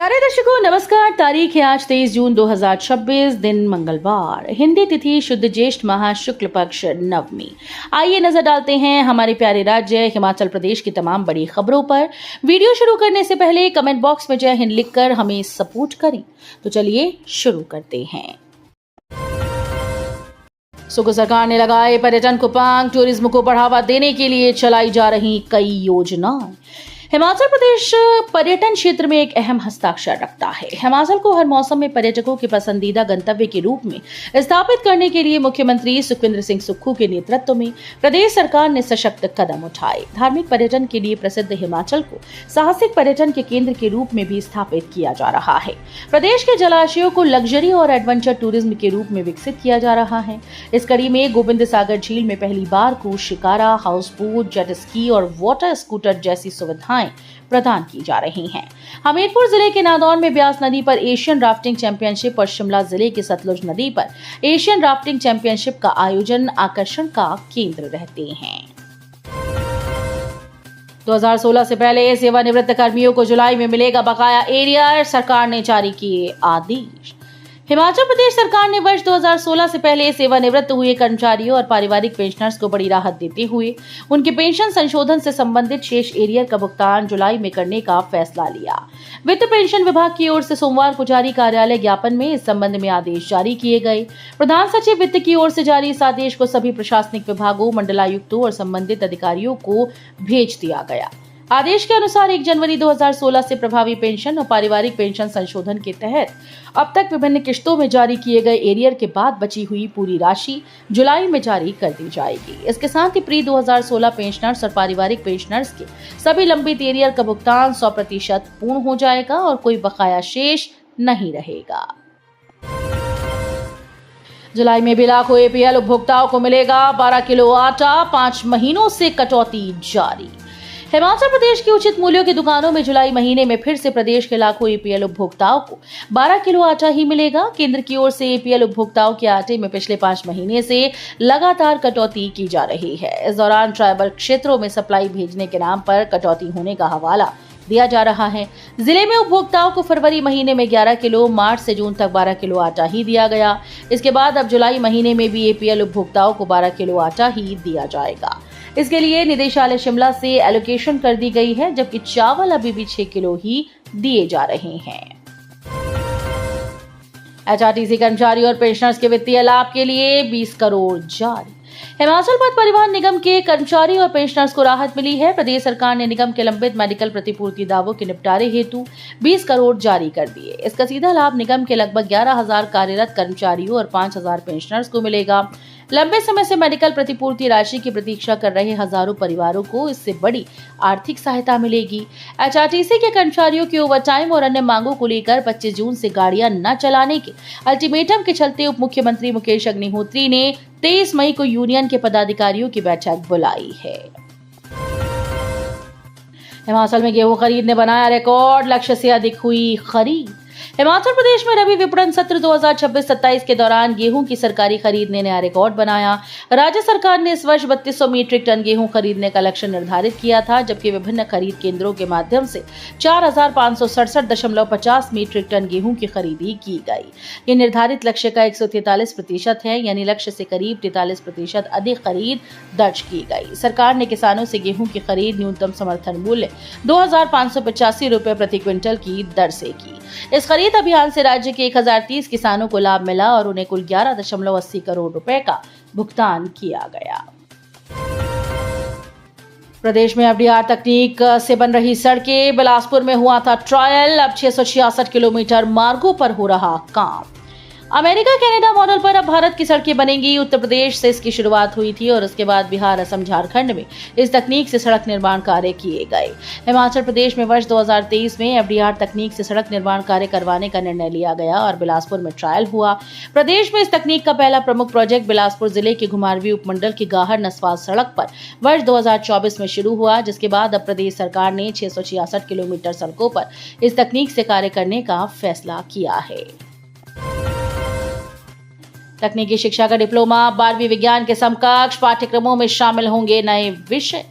प्यारे दर्शकों नमस्कार। तारीख है आज 23 जून 2026, दिन मंगलवार, हिंदी तिथि शुद्ध ज्येष्ठ माह शुक्ल पक्ष नवमी। आइए नजर डालते हैं हमारे प्यारे राज्य हिमाचल प्रदेश की तमाम बड़ी खबरों पर। वीडियो शुरू करने से पहले कमेंट बॉक्स में जय हिंद लिखकर हमें सपोर्ट करें। तो चलिए शुरू करते हैं। सूबा सरकार ने लगाए पर्यटन को पांग, टूरिज्म को बढ़ावा देने के लिए चलाई जा रही कई योजनाएं। हिमाचल प्रदेश पर्यटन क्षेत्र में एक अहम हस्ताक्षर रखता है। हिमाचल को हर मौसम में पर्यटकों के पसंदीदा गंतव्य के रूप में स्थापित करने के लिए मुख्यमंत्री सुखविंदर सिंह सुक्खू के नेतृत्व में प्रदेश सरकार ने सशक्त कदम उठाए। धार्मिक पर्यटन के लिए प्रसिद्ध हिमाचल को साहसिक पर्यटन के केंद्र के रूप में भी स्थापित किया जा रहा है। प्रदेश के जलाशयों को लग्जरी और एडवेंचर टूरिज्म के रूप में विकसित किया जा रहा है। इस कड़ी में गोविंद सागर झील में पहली बार cruise shikara, house boat, jet ski और वाटर स्कूटर जैसी सुविधाएं प्रदान की जा रही हैं। हमीरपुर जिले के नादौन में ब्यास नदी पर एशियन राफ्टिंग चैंपियनशिप और शिमला जिले के सतलुज नदी पर एशियन राफ्टिंग चैंपियनशिप का आयोजन आकर्षण का केंद्र रहते हैं। 2016 से पहले सेवानिवृत्त कर्मियों को जुलाई में मिलेगा बकाया एरियर, सरकार ने जारी किए आदेश। हिमाचल प्रदेश सरकार ने वर्ष 2016 से पहले सेवानिवृत्त हुए कर्मचारियों और पारिवारिक पेंशनर्स को बड़ी राहत देते हुए उनके पेंशन संशोधन से संबंधित शेष एरियर का भुगतान जुलाई में करने का फैसला लिया। वित्त पेंशन विभाग की ओर से सोमवार को जारी कार्यालय ज्ञापन में इस संबंध में आदेश जारी किए गए। प्रधान सचिव वित्त की ओर से जारी इस आदेश को सभी प्रशासनिक विभागों, मंडलायुक्तों और संबंधित अधिकारियों को भेज दिया गया। आदेश के अनुसार 1 जनवरी 2016 से प्रभावी पेंशन और पारिवारिक पेंशन संशोधन के तहत अब तक विभिन्न किश्तों में जारी किए गए एरियर के बाद बची हुई पूरी राशि जुलाई में जारी कर दी जाएगी। इसके साथ ही प्री 2016 पेंशनर्स और पारिवारिक पेंशनर्स के सभी लंबित एरियर का भुगतान 100% पूर्ण हो जाएगा और कोई बकाया शेष नहीं रहेगा। जुलाई में भी लाखों एपीएल उपभोक्ताओं को मिलेगा 12 किलो आटा, 5 महीनों से कटौती जारी। हिमाचल प्रदेश की उचित मूल्यों की दुकानों में जुलाई महीने में फिर से प्रदेश के लाखों एपीएल उपभोक्ताओं को 12 किलो आटा ही मिलेगा। केंद्र की ओर से एपीएल उपभोक्ताओं के आटे में पिछले 5 महीने से लगातार कटौती की जा रही है। इस दौरान ट्राइबल क्षेत्रों में सप्लाई भेजने के नाम पर कटौती होने का हवाला दिया जा रहा है। जिले में उपभोक्ताओं को फरवरी महीने में 11 किलो, मार्च से जून तक 12 किलो आटा ही दिया गया। इसके बाद अब जुलाई महीने में भी एपीएल उपभोक्ताओं को 12 किलो आटा ही दिया जाएगा। इसके लिए निदेशालय शिमला से एलोकेशन कर दी गई है, जबकि चावल अभी भी 6 किलो ही दिए जा रहे हैं। एचआरटीसी कर्मचारी और पेंशनर्स के वित्तीय लाभ के लिए 20 करोड़ जारी। हिमाचल पथ परिवहन निगम के कर्मचारी और पेंशनर्स को राहत मिली है। प्रदेश सरकार ने निगम के लंबित मेडिकल प्रतिपूर्ति दावों के निपटारे हेतु 20 करोड़ जारी कर दिए। इसका सीधा लाभ निगम के लगभग 11,000 कार्यरत कर्मचारियों और 5,000 पेंशनर्स को मिलेगा। लंबे समय से मेडिकल प्रतिपूर्ति राशि की प्रतीक्षा कर रहे हजारों परिवारों को इससे बड़ी आर्थिक सहायता मिलेगी। एचआरटीसी के कर्मचारियों की ओवरटाइम और अन्य मांगों को लेकर 25 जून से गाड़ियां न चलाने के अल्टीमेटम के चलते उप मुख्यमंत्री मुकेश अग्निहोत्री ने 23 मई को यूनियन के पदाधिकारियों की बैठक बुलाई है। हिमाचल में गेहूं खरीद ने बनाया रिकॉर्ड, लक्ष्य से अधिक हुई खरीद। हिमाचल प्रदेश में रबी विपणन सत्र 2026-27 के दौरान गेहूं की सरकारी खरीद ने नया रिकॉर्ड बनाया। राज्य सरकार ने इस वर्ष 3200 मीट्रिक टन गेहूं खरीदने का लक्ष्य निर्धारित किया था, जबकि विभिन्न खरीद केंद्रों के माध्यम से 4567.50 मीट्रिक टन गेहूं की खरीदी की गई। ये निर्धारित लक्ष्य का 143% है, यानी लक्ष्य से करीब 43% अधिक खरीद दर्ज की गई। सरकार ने किसानों से गेहूं की खरीद न्यूनतम समर्थन मूल्य 2,585 रुपए प्रति क्विंटल की दर से की। इस खरीद अभियान से राज्य के 1030 किसानों को लाभ मिला और उन्हें कुल 11.80 करोड़ रुपए का भुगतान किया गया। प्रदेश में एफडीआर तकनीक से बन रही सड़कें, बिलासपुर में हुआ था ट्रायल, अब 666 किलोमीटर मार्गों पर हो रहा काम। अमेरिका कनाडा मॉडल पर अब भारत की सड़कें बनेंगी। उत्तर प्रदेश से इसकी शुरुआत हुई थी और उसके बाद बिहार, असम, झारखंड में इस तकनीक से सड़क निर्माण कार्य किए गए। हिमाचल प्रदेश में वर्ष 2023 में एफडीआर तकनीक से सड़क निर्माण कार्य करवाने का निर्णय लिया गया और बिलासपुर में ट्रायल हुआ। प्रदेश में इस तकनीक का पहला प्रमुख प्रोजेक्ट बिलासपुर जिले के घुमारवीं उपमंडल की गाहर नसवाल सड़क पर वर्ष 2024 में शुरू हुआ, जिसके बाद अब प्रदेश सरकार ने 666 किलोमीटर सड़कों पर इस तकनीक से कार्य करने का फैसला किया है। तकनीकी शिक्षा का डिप्लोमा 12वीं विज्ञान के समकक्ष पाठ्यक्रमों में शामिल होंगे नए विषय।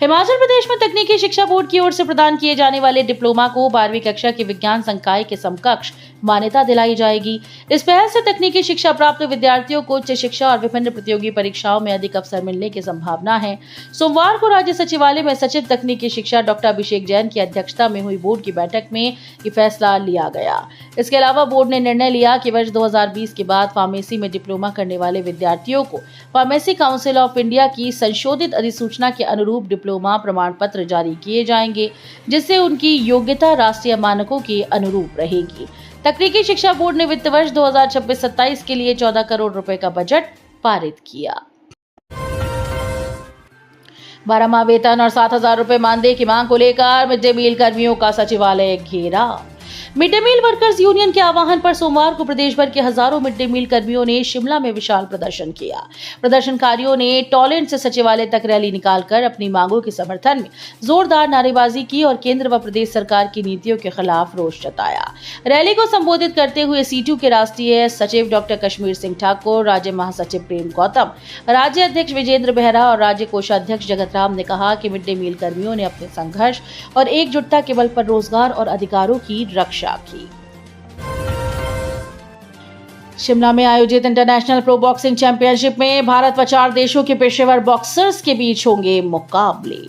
हिमाचल प्रदेश में तकनीकी शिक्षा बोर्ड की ओर से प्रदान किए जाने वाले डिप्लोमा को 12वीं कक्षा के विज्ञान संकाय के समकक्ष मान्यता दिलाई जाएगी। इस पहल से तकनीकी शिक्षा प्राप्त विद्यार्थियों को उच्च शिक्षा और विभिन्न प्रतियोगी परीक्षाओं में अधिक अवसर मिलने की संभावना है। सोमवार को राज्य सचिवालय में सचिव तकनीकी शिक्षा डॉक्टर अभिषेक जैन की अध्यक्षता में हुई बोर्ड की बैठक में ये फैसला लिया गया। इसके अलावा बोर्ड ने निर्णय लिया कि वर्ष 2020 के बाद फार्मेसी में डिप्लोमा करने वाले विद्यार्थियों को फार्मेसी काउंसिल ऑफ इंडिया की संशोधित अधिसूचना के अनुरूप डिप्लोमा प्रमाण पत्र जारी किए जाएंगे, जिससे उनकी योग्यता राष्ट्रीय मानकों के अनुरूप रहेगी। तकनीकी शिक्षा बोर्ड ने वित्त वर्ष 2026-27 के लिए 14 करोड़ रुपए का बजट पारित किया। 12 माह वेतन और 7,000 रुपए मानदेय की मांग को लेकर मिड डे मील कर्मियों का सचिवालय घेरा। Mid day meal workers union के आह्वान पर सोमवार को प्रदेश भर के हजारों मिड डे मील कर्मियों ने शिमला में विशाल प्रदर्शन किया। प्रदर्शनकारियों ने टॉयलेट से सचिवालय तक रैली निकालकर अपनी मांगों के समर्थन में जोरदार नारेबाजी की और केंद्र व प्रदेश सरकार की नीतियों के खिलाफ रोष जताया। रैली को संबोधित करते हुए सीटू के राष्ट्रीय सचिव डॉक्टर कश्मीर सिंह ठाकुर, राज्य महासचिव प्रेम गौतम, राज्य अध्यक्ष विजेंद्र बेहरा और राज्य कोषाध्यक्ष जगत राम ने कहा कि मिड डे मील कर्मियों ने अपने संघर्ष और एकजुटता के बल पर रोजगार और अधिकारों की रक्षा की। शिमला में आयोजित इंटरनेशनल प्रो बॉक्सिंग चैंपियनशिप में भारत व 4 देशों के पेशेवर बॉक्सर्स के बीच होंगे मुकाबले।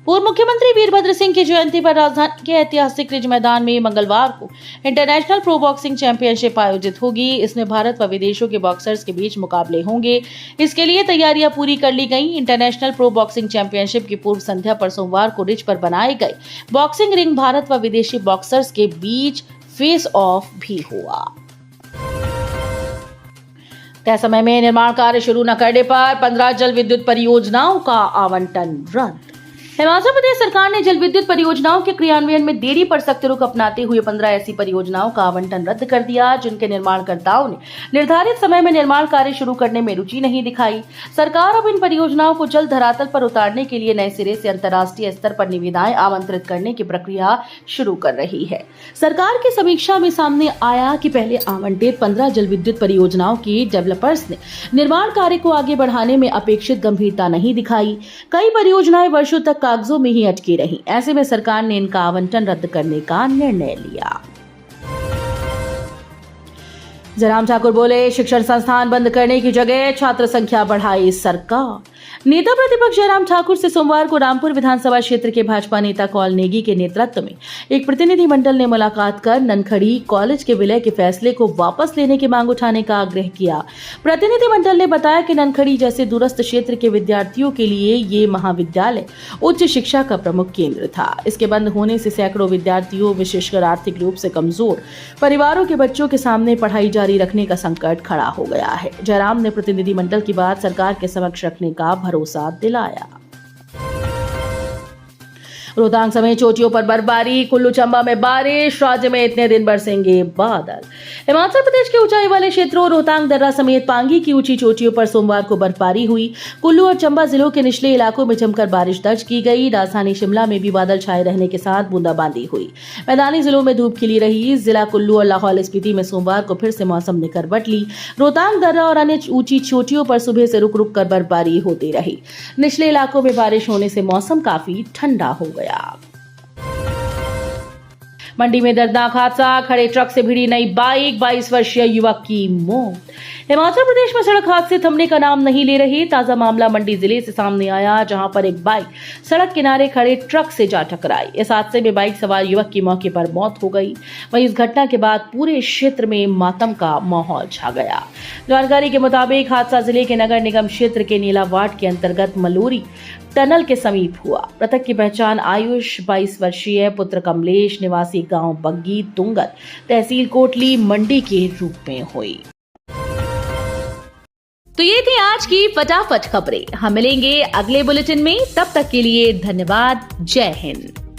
पूर्व मुख्यमंत्री वीरभद्र सिंह की जयंती पर राजधानी के ऐतिहासिक रिज मैदान में मंगलवार को इंटरनेशनल प्रो बॉक्सिंग चैंपियनशिप आयोजित होगी। इसमें भारत व विदेशों के बॉक्सर्स के बीच मुकाबले होंगे। इसके लिए तैयारियां पूरी कर ली गई। इंटरनेशनल प्रो बॉक्सिंग चैंपियनशिप की पूर्व संध्या पर सोमवार को रिज पर बनाए गए बॉक्सिंग रिंग भारत व विदेशी बॉक्सर्स के बीच फेस ऑफ भी हुआ। तय समय में निर्माण कार्य शुरू न करने पर 15 जल विद्युत परियोजनाओं का आवंटन रद्द। हिमाचल प्रदेश सरकार ने जल विद्युत परियोजनाओं के क्रियान्वयन में देरी पर सख्त रुख अपनाते हुए 15 ऐसी परियोजनाओं का आवंटन रद्द कर दिया, जिनके निर्माणकर्ताओं ने निर्धारित समय में निर्माण कार्य शुरू करने में रुचि नहीं दिखाई। सरकार अब इन परियोजनाओं को जल्द धरातल पर उतारने के लिए नए सिरे से अंतर्राष्ट्रीय स्तर पर निविदाएं आमंत्रित करने की प्रक्रिया शुरू कर रही है। सरकार की समीक्षा में सामने आया कि पहले आवंटित 15 जल विद्युत परियोजनाओं के डेवलपर्स ने निर्माण कार्य को आगे बढ़ाने में अपेक्षित गंभीरता नहीं दिखाई। कई परियोजनाएं वर्षों तक कागजों में ही अटकी रहीं। ऐसे में सरकार ने इनका आवंटन रद्द करने का निर्णय लिया। जयराम ठाकुर बोले, शिक्षण संस्थान बंद करने की जगह छात्र संख्या बढ़ाई सरकार। नेता प्रतिपक्ष जयराम ठाकुर से सोमवार को रामपुर विधानसभा क्षेत्र के भाजपा नेता कौल नेगी के नेतृत्व में एक प्रतिनिधिमंडल ने मुलाकात कर ननखड़ी कॉलेज के विलय के फैसले को वापस लेने की मांग उठाने का आग्रह किया। प्रतिनिधिमंडल ने बताया कि ननखड़ी जैसे दूरस्थ क्षेत्र के विद्यार्थियों के लिए ये महाविद्यालय उच्च शिक्षा का प्रमुख केंद्र था। इसके बंद होने से सैकड़ों विद्यार्थियों, विशेषकर आर्थिक रूप से कमजोर परिवारों के बच्चों के सामने पढ़ाई जारी रखने का संकट खड़ा हो गया है। जयराम ने प्रतिनिधिमंडल की बात सरकार के समक्ष रखने का भरोसा दिलाया। रोहतांग समेत चोटियों पर बर्फबारी, कुल्लू चंबा में बारिश, राज्य में इतने दिन बरसेंगे बादल। हिमाचल प्रदेश के ऊंचाई वाले क्षेत्रों रोहतांग दर्रा समेत पांगी की ऊंची चोटियों पर सोमवार को बर्फबारी हुई। कुल्लू और चंबा जिलों के निचले इलाकों में जमकर बारिश दर्ज की गई। राजधानी शिमला में भी बादल छाए रहने के साथ बूंदाबांदी हुई। मैदानी जिलों में धूप खिली रही। जिला कुल्लू और लाहौल स्पीति में सोमवार को फिर से मौसम ने करवट ली। रोहतांग दर्रा और अन्य ऊंची चोटियों पर सुबह से रुक रुक कर बर्फबारी होती रही। निचले इलाकों में बारिश होने से मौसम काफी ठंडा हो गया। मंडी में दर्दनाक हादसा, खड़े ट्रक से भिड़ी नई बाइक, 22 वर्षीय युवक की मौत। हिमाचल प्रदेश में सड़क हादसे थमने का नाम नहीं ले रहे। ताजा मामला मंडी जिले से सामने आया, जहां पर एक बाइक सड़क किनारे खड़े ट्रक से जा टकराई। इस हादसे में बाइक सवार युवक की मौके पर मौत हो गई। वहीं इस घटना के बाद पूरे क्षेत्र में मातम का माहौल छा गया। जानकारी के मुताबिक हादसा जिले के नगर निगम क्षेत्र के नीला वार्ड के अंतर्गत मलोरी टनल के समीप हुआ। मृतक की पहचान आयुष 22 वर्षीय पुत्र कमलेश निवासी गांव बग्गी तुंगत तहसील कोटली मंडी के रूप में हुई। तो ये थी आज की फटाफट खबरें। हम मिलेंगे अगले बुलेटिन में, तब तक के लिए धन्यवाद। जय हिंद।